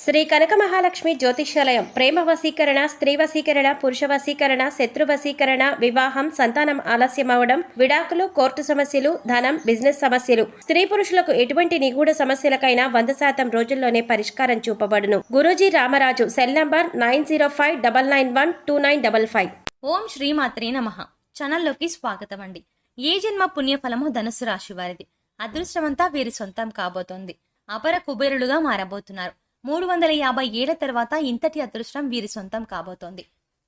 శ్రీ కనక మహాలక్ష్మి జ్యోతిష్యాలయం ప్రేమ వశీకరణ, స్త్రీ వశీకరణ, పురుష వశీకరణ, శత్రు వశీకరణ, వివాహం, సంతానం ఆలస్యం అవడం, విడాకులు, కోర్టు సమస్యలు, ధనం, బిజినెస్ సమస్యలు, స్త్రీ పురుషులకు ఎటువంటి నిగూఢ సమస్యలకైనా 100% రోజుల్లోనే పరిష్కారం చూపబడును. గురూజీ రామరాజు. Cell number 9059912955. ఓం శ్రీమాత్రే నమః. ఛానల్లోకి స్వాగతం అండి. ఏ జన్మ పుణ్యఫలము ధనుసు రాశి వారిది. అదృష్టమంతా వీరి సొంతం కాబోతోంది. అపర కుబేరులుగా మారబోతున్నారు. 350 ఏళ్ల తర్వాత ఇంతటి అదృష్టం వీరి సొంతం కాబోతోంది.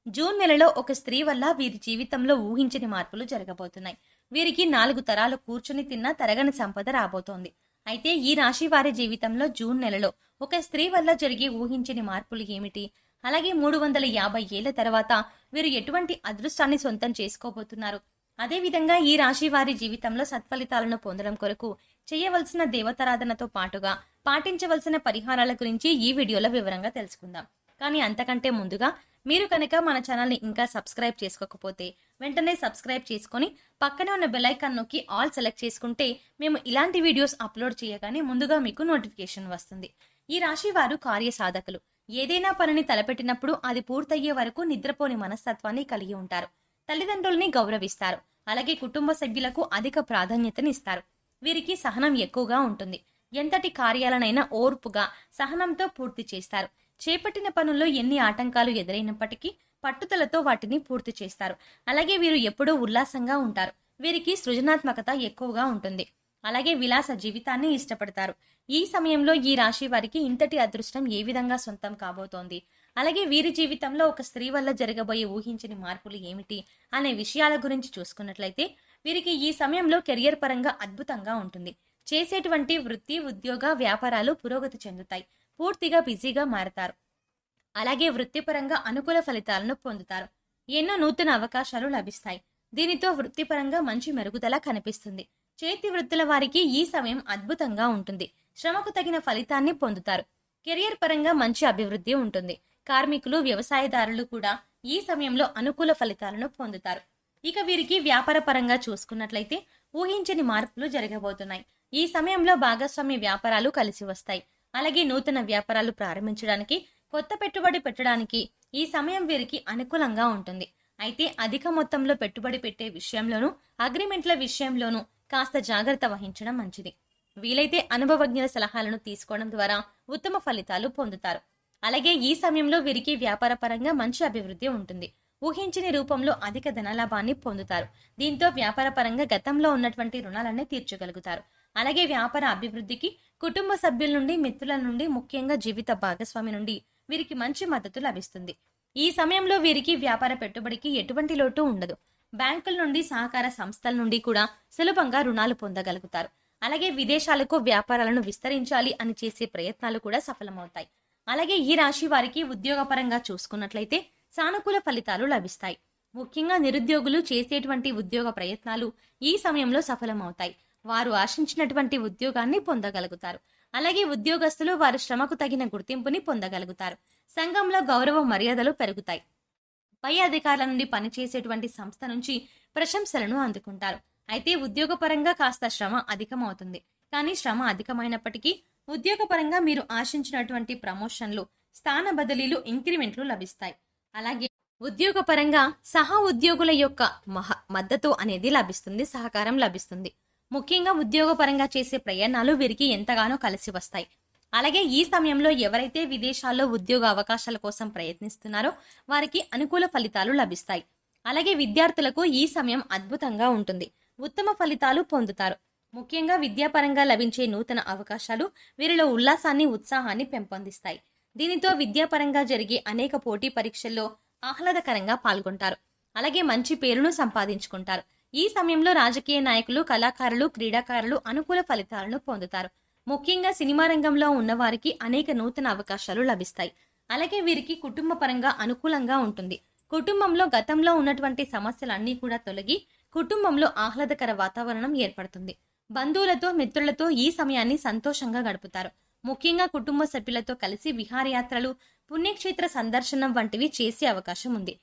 జూన్ నెలలో ఒక స్త్రీ వల్ల వీరి జీవితంలో ఊహించని మార్పులు జరగబోతున్నాయి. వీరికి 4 తరాలు కూర్చుని తిన్నా తరగని సంపద రాబోతోంది. అయితే ఈ రాశి వారి జీవితంలో జూన్ నెలలో ఒక స్త్రీ వల్ల జరిగే ఊహించని మార్పులు ఏమిటి? అలాగే 350 ఏళ్ల తర్వాత వీరు ఎటువంటి అదృష్టాన్ని సొంతం చేసుకోబోతున్నారు? అదేవిధంగా ఈ రాశి వారి జీవితంలో సత్ఫలితాలను పొందడం కొరకు చేయవలసిన దేవతారాధనతో పాటుగా పాటించవలసిన పరిహారాల గురించి ఈ వీడియోలో వివరంగా తెలుసుకుందాం. కానీ అంతకంటే ముందుగా మీరు కనుక మన ఛానల్ని ఇంకా సబ్స్క్రైబ్ చేసుకోకపోతే వెంటనే సబ్స్క్రైబ్ చేసుకొని పక్కనే ఉన్న బెల్ ఐకాన్ నొక్కి ఆల్ సెలెక్ట్ చేసుకుంటే మేము ఇలాంటి వీడియోస్ అప్లోడ్ చేయగానే ముందుగా మీకు నోటిఫికేషన్ వస్తుంది. ఈ రాశి వారు కార్యసాధకులు. ఏదైనా పనిని తలపెట్టినప్పుడు అది పూర్తయ్యే వరకు నిద్రపోని మనస్తత్వాన్ని కలిగి ఉంటారు. తల్లిదండ్రుల్ని గౌరవిస్తారు. అలాగే కుటుంబ సభ్యులకు అధిక ప్రాధాన్యతనిస్తారు. వీరికి సహనం ఎక్కువగా ఉంటుంది. ఎంతటి కార్యాలనైనా ఓర్పుగా సహనంతో పూర్తి చేస్తారు. చేపట్టిన పనుల్లో ఎన్ని ఆటంకాలు ఎదురైనప్పటికీ పట్టుదలతో వాటిని పూర్తి చేస్తారు. అలాగే వీరు ఎప్పుడూ ఉల్లాసంగా ఉంటారు. వీరికి సృజనాత్మకత ఎక్కువగా ఉంటుంది. అలాగే విలాస జీవితాన్ని ఇష్టపడతారు. ఈ సమయంలో ఈ రాశి వారికి ఇంతటి అదృష్టం ఏ విధంగా సొంతం కాబోతోంది, అలాగే వీరి జీవితంలో ఒక స్త్రీ వల్ల జరగబోయే ఊహించని మార్పులు ఏమిటి అనే విషయాల గురించి చూసుకున్నట్లయితే వీరికి ఈ సమయంలో కెరియర్ పరంగా అద్భుతంగా ఉంటుంది. చేసేటువంటి వృత్తి, ఉద్యోగ, వ్యాపారాలు పురోగతి చెందుతాయి. పూర్తిగా బిజీగా మారతారు. అలాగే వృత్తిపరంగా అనుకూల ఫలితాలను పొందుతారు. ఎన్నో నూతన అవకాశాలు లభిస్తాయి. దీనితో వృత్తిపరంగా మంచి మెరుగుదల కనిపిస్తుంది. చేతి వృత్తుల వారికి ఈ సమయం అద్భుతంగా ఉంటుంది. శ్రమకు తగిన ఫలితాన్ని పొందుతారు. కెరియర్ పరంగా మంచి అభివృద్ధి ఉంటుంది. కార్మికులు, వ్యవసాయదారులు కూడా ఈ సమయంలో అనుకూల ఫలితాలను పొందుతారు. ఇక వీరికి వ్యాపార పరంగా చూసుకున్నట్లయితే ఊహించని మార్పులు జరగబోతున్నాయి. ఈ సమయంలో భాగస్వామ్య వ్యాపారాలు కలిసి వస్తాయి. అలాగే నూతన వ్యాపారాలు ప్రారంభించడానికి, కొత్త పెట్టుబడి పెట్టడానికి ఈ సమయం వీరికి అనుకూలంగా ఉంటుంది. అయితే అధిక మొత్తంలో పెట్టుబడి పెట్టే విషయంలోనూ, అగ్రిమెంట్ల విషయంలోనూ కాస్త జాగ్రత్త వహించడం మంచిది. వీలైతే అనుభవజ్ఞుల సలహాలను తీసుకోవడం ద్వారా ఉత్తమ ఫలితాలు పొందుతారు. అలాగే ఈ సమయంలో వీరికి వ్యాపార పరంగా మంచి అభివృద్ధి ఉంటుంది. ఊహించని రూపంలో అధిక ధనలాభాన్ని పొందుతారు. దీంతో వ్యాపార పరంగా గతంలో ఉన్నటువంటి రుణాలన్నీ తీర్చగలుగుతారు. అలాగే వ్యాపార అభివృద్ధికి కుటుంబ సభ్యుల నుండి, మిత్రుల నుండి, ముఖ్యంగా జీవిత భాగస్వామి నుండి వీరికి మంచి మద్దతు లభిస్తుంది. ఈ సమయంలో వీరికి వ్యాపార పెట్టుబడికి ఎటువంటి లోటు ఉండదు. బ్యాంకుల నుండి, సహకార సంస్థల నుండి కూడా సులభంగా రుణాలు పొందగలుగుతారు. అలాగే విదేశాలకు వ్యాపారాలను విస్తరించాలి అని చేసే ప్రయత్నాలు కూడా సఫలమవుతాయి. అలాగే ఈ రాశి వారికి ఉద్యోగపరంగా చూసుకున్నట్లయితే సానుకూల ఫలితాలు లభిస్తాయి. ముఖ్యంగా నిరుద్యోగులు చేసేటువంటి ఉద్యోగ ప్రయత్నాలు ఈ సమయంలో సఫలమవుతాయి. వారు ఆశించినటువంటి ఉద్యోగాన్ని పొందగలుగుతారు. అలాగే ఉద్యోగస్తులు వారి శ్రమకు తగిన గుర్తింపుని పొందగలుగుతారు. సంఘంలో గౌరవ మర్యాదలు పెరుగుతాయి. పై అధికారుల నుండి పనిచేసేటువంటి సంస్థ నుంచి ప్రశంసలను అందుకుంటారు. అయితే ఉద్యోగపరంగా కాస్త శ్రమ అధికమవుతుంది. కానీ శ్రమ అధికమైనప్పటికీ ఉద్యోగపరంగా మీరు ఆశించినటువంటి ప్రమోషన్లు, స్థాన బదిలీలు, ఇంక్రిమెంట్లు లభిస్తాయి. అలాగే ఉద్యోగపరంగా సహా ఉద్యోగుల యొక్క మద్దతు అనేది లభిస్తుంది, సహకారం లభిస్తుంది. ముఖ్యంగా ఉద్యోగపరంగా చేసే ప్రయాణాలు వీరికి ఎంతగానో కలిసి వస్తాయి. అలాగే ఈ సమయంలో ఎవరైతే విదేశాల్లో ఉద్యోగ అవకాశాల కోసం ప్రయత్నిస్తున్నారో వారికి అనుకూల ఫలితాలు లభిస్తాయి. అలాగే విద్యార్థులకు ఈ సమయం అద్భుతంగా ఉంటుంది. ఉత్తమ ఫలితాలు పొందుతారు. ముఖ్యంగా విద్యాపరంగా లభించే నూతన అవకాశాలు వీరిలో ఉల్లాసాన్ని, ఉత్సాహాన్ని పెంపొందిస్తాయి. దీనితో విద్యాపరంగా జరిగే అనేక పోటీ పరీక్షల్లో ఆహ్లాదకరంగా పాల్గొంటారు. అలాగే మంచి పేరును సంపాదించుకుంటారు. ఈ సమయంలో రాజకీయ నాయకులు, కళాకారులు, క్రీడాకారులు అనుకూల ఫలితాలను పొందుతారు. ముఖ్యంగా సినిమా రంగంలో ఉన్నవారికి అనేక నూతన అవకాశాలు లభిస్తాయి. అలాగే వీరికి కుటుంబ పరంగా అనుకూలంగా ఉంటుంది. కుటుంబంలో గతంలో ఉన్నటువంటి సమస్యలన్నీ కూడా తొలగి కుటుంబంలో ఆహ్లాదకర వాతావరణం ఏర్పడుతుంది. బంధువులతో, మిత్రులతో ఈ సమయాన్ని సంతోషంగా గడుపుతారు. ముఖ్యంగా కుటుంబ సభ్యులతో కలిసి విహారయాత్రలు, పుణ్యక్షేత్ర సందర్శనం వంటివి చేసే అవకాశం ఉంది.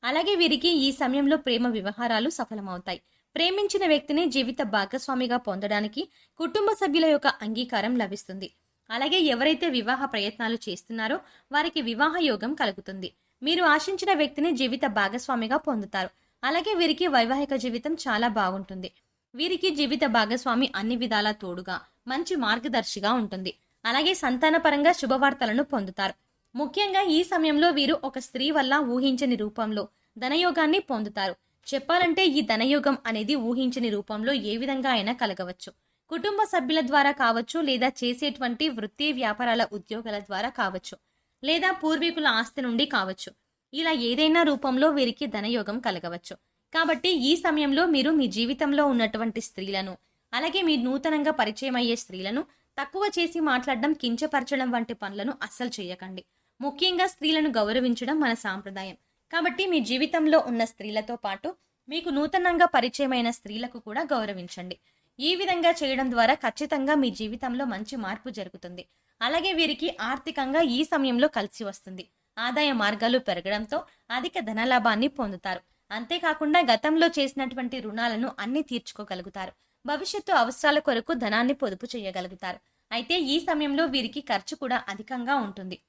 అలాగే వీరికి ఈ సమయంలో ప్రేమ వ్యవహారాలు సఫలమవుతాయి. ప్రేమించిన వ్యక్తిని జీవిత భాగస్వామిగా పొందడానికి కుటుంబ సభ్యుల యొక్క అంగీకారం లభిస్తుంది. అలాగే ఎవరైతే వివాహ ప్రయత్నాలు చేస్తున్నారో వారికి వివాహ యోగం కలుగుతుంది. మీరు ఆశించిన వ్యక్తిని జీవిత భాగస్వామిగా పొందుతారు. అలాగే వీరికి వైవాహిక జీవితం చాలా బాగుంటుంది. వీరికి జీవిత భాగస్వామి అన్ని విధాలా తోడుగా మంచి మార్గదర్శిగా ఉంటుంది. అలాగే సంతానపరంగా శుభవార్తలను పొందుతారు. ముఖ్యంగా ఈ సమయంలో వీరు ఒక స్త్రీ వల్ల ఊహించని రూపంలో ధనయోగాన్ని పొందుతారు. చెప్పాలంటే ఈ ధనయోగం అనేది ఊహించని రూపంలో ఏ విధంగా అయినా కలగవచ్చు. కుటుంబ సభ్యుల ద్వారా కావచ్చు, లేదా చేసేటువంటి వృత్తి వ్యాపారాల ఉద్యోగాల ద్వారా కావచ్చు, లేదా పూర్వీకుల ఆస్తి నుండి కావచ్చు. ఇలా ఏదైనా రూపంలో వీరికి ధనయోగం కలగవచ్చు. కాబట్టి ఈ సమయంలో మీరు మీ జీవితంలో ఉన్నటువంటి స్త్రీలను, అలాగే మీ నూతనంగా పరిచయం అయ్యే స్త్రీలను తక్కువ చేసి మాట్లాడడం, కించపరచడం వంటి పనులను అస్సలు చేయకండి. ముఖ్యంగా స్త్రీలను గౌరవించడం మన సాంప్రదాయం. కాబట్టి మీ జీవితంలో ఉన్న స్త్రీలతో పాటు మీకు నూతనంగా పరిచయమైన స్త్రీలకు కూడా గౌరవించండి. ఈ విధంగా చేయడం ద్వారా ఖచ్చితంగా మీ జీవితంలో మంచి మార్పు జరుగుతుంది. అలాగే వీరికి ఆర్థికంగా ఈ సమయంలో కలిసి వస్తుంది. ఆదాయ మార్గాలు పెరగడంతో అధిక ధనలాభాన్ని పొందుతారు. అంతేకాకుండా గతంలో చేసినటువంటి రుణాలను అన్ని తీర్చుకోగలుగుతారు. భవిష్యత్తు అవసరాల కొరకు ధనాన్ని పొదుపు చేయగలుగుతారు. అయితే ఈ సమయంలో వీరికి ఖర్చు కూడా అధికంగా ఉంటుంది.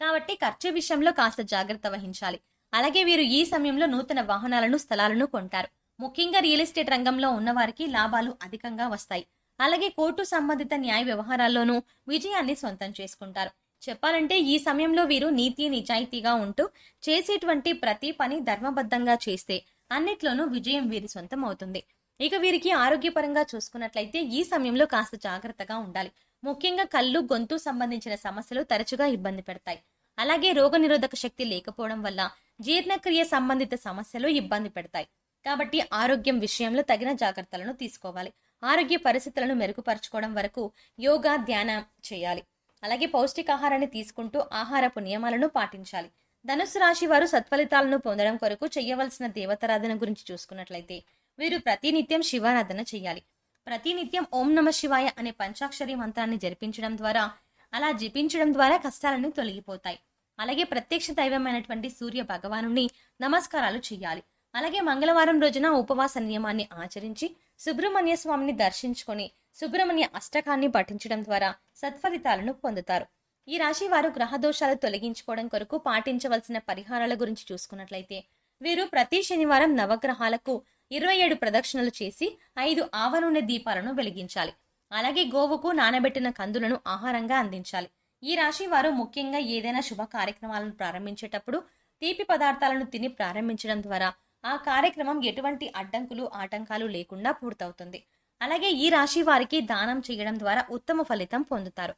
కాబట్టి ఖర్చు విషయంలో కాస్త జాగ్రత్త వహించాలి. అలాగే వీరు ఈ సమయంలో నూతన వాహనాలను, స్థలాలను కొంటారు. ముఖ్యంగా రియల్ ఎస్టేట్ రంగంలో ఉన్నవారికి లాభాలు అధికంగా వస్తాయి. అలాగే కోర్టు సంబంధిత న్యాయ వ్యవహారాల్లోనూ విజయాన్ని సొంతం చేసుకుంటారు. చెప్పాలంటే ఈ సమయంలో వీరు నీతి నిజాయితీగా ఉంటూ చేసేటువంటి ప్రతి పని ధర్మబద్ధంగా చేస్తే అన్నిట్లోనూ విజయం వీరి సొంతం అవుతుంది. ఇక వీరికి ఆరోగ్యపరంగా చూసుకున్నట్లయితే ఈ సమయంలో కాస్త జాగ్రత్తగా ఉండాలి. ముఖ్యంగా కళ్ళు, గొంతు సంబంధించిన సమస్యలు తరచుగా ఇబ్బంది పెడతాయి. అలాగే రోగనిరోధక శక్తి లేకపోవడం వల్ల జీర్ణక్రియ సంబంధిత సమస్యలు ఇబ్బంది పెడతాయి. కాబట్టి ఆరోగ్యం విషయంలో తగిన జాగ్రత్తలను తీసుకోవాలి. ఆరోగ్య పరిస్థితులను మెరుగుపరచుకోవడం వరకు యోగా, ధ్యానం చేయాలి. అలాగే పౌష్టికాహారాన్ని తీసుకుంటూ ఆహారపు నియమాలను పాటించాలి. ధనుస్సు రాశి వారు సత్ఫలితాలను పొందడం కొరకు చేయవలసిన దేవతారాధన గురించి చూసుకున్నట్లయితే వీరు ప్రతినిత్యం శివారాధన చేయాలి. ప్రతినిత్యం ఓం నమ శివాయ అనే పంచాక్షరి మంత్రాన్ని జపించడం ద్వారా కష్టాలన్నీ తొలగిపోతాయి. అలాగే ప్రత్యక్ష దైవమైనటువంటి సూర్య భగవానుని నమస్కారాలు చేయాలి. అలాగే మంగళవారం రోజున ఉపవాస నియమాన్ని ఆచరించి సుబ్రహ్మణ్య స్వామిని దర్శించుకొని సుబ్రహ్మణ్య అష్టకాన్ని పఠించడం ద్వారా సత్ఫలితాలను పొందుతారు. ఈ రాశి వారు గ్రహ దోషాలు తొలగించుకోవడం కొరకు పాటించవలసిన పరిహారాల గురించి చూసుకున్నట్లయితే వీరు ప్రతి శనివారం నవగ్రహాలకు 27 ప్రదక్షిణలు చేసి 5 ఆవ నూనె దీపాలను వెలిగించాలి. అలాగే గోవుకు నానబెట్టిన కందులను ఆహారంగా అందించాలి. ఈ రాశి వారు ముఖ్యంగా ఏదైనా శుభ కార్యక్రమాలను ప్రారంభించేటప్పుడు తీపి పదార్థాలను తిని ప్రారంభించడం ద్వారా ఆ కార్యక్రమం ఎటువంటి అడ్డంకులు, ఆటంకాలు లేకుండా పూర్తవుతుంది. అలాగే ఈ రాశి వారికి దానం చేయడం ద్వారా ఉత్తమ ఫలితం పొందుతారు.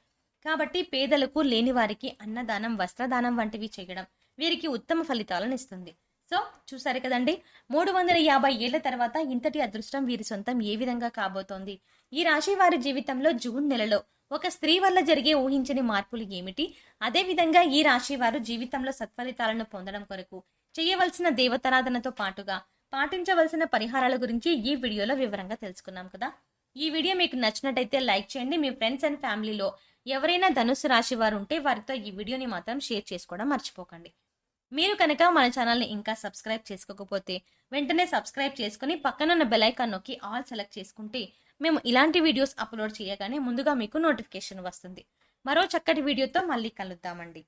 కాబట్టి పేదలకు, లేని వారికి అన్నదానం, వస్త్రదానం వంటివి చేయడం వీరికి ఉత్తమ ఫలితాలను ఇస్తుంది. సో చూసారు కదండి, 350 ఏళ్ల తర్వాత ఇంతటి అదృష్టం వీరి సొంతం ఏ విధంగా కాబోతోంది. ఈ రాశి వారి జీవితంలో జూన్ నెలలో ఒక స్త్రీ వల్ల జరిగే ఊహించని మార్పులు ఏమిటి, అదేవిధంగా ఈ రాశి వారు జీవితంలో సత్ఫలితాలను పొందడం కొరకు చేయవలసిన దేవతారాధనతో పాటుగా పాటించవలసిన పరిహారాల గురించి ఈ వీడియోలో వివరంగా తెలుసుకున్నాం కదా. ఈ వీడియో మీకు నచ్చినట్టయితే లైక్ చేయండి. మీ ఫ్రెండ్స్ అండ్ ఫ్యామిలీలో ఎవరైనా ధనుస్సు రాశి వారు ఉంటే వారితో ఈ వీడియోని మాత్రం షేర్ చేసుకోవడం మర్చిపోకండి. మీరు కనుక మన ఛానల్ని ఇంకా సబ్స్క్రైబ్ చేసుకోకపోతే వెంటనే సబ్స్క్రైబ్ చేసుకుని పక్కనున్న బెల్ ఐకాన్ నొక్కి ఆల్ సెలెక్ట్ చేసుకుంటే మేము ఇలాంటి వీడియోస్ అప్లోడ్ చేయగానే ముందుగా మీకు నోటిఫికేషన్ వస్తుంది. మరో చక్కటి వీడియోతో మళ్ళీ కలుద్దామండి.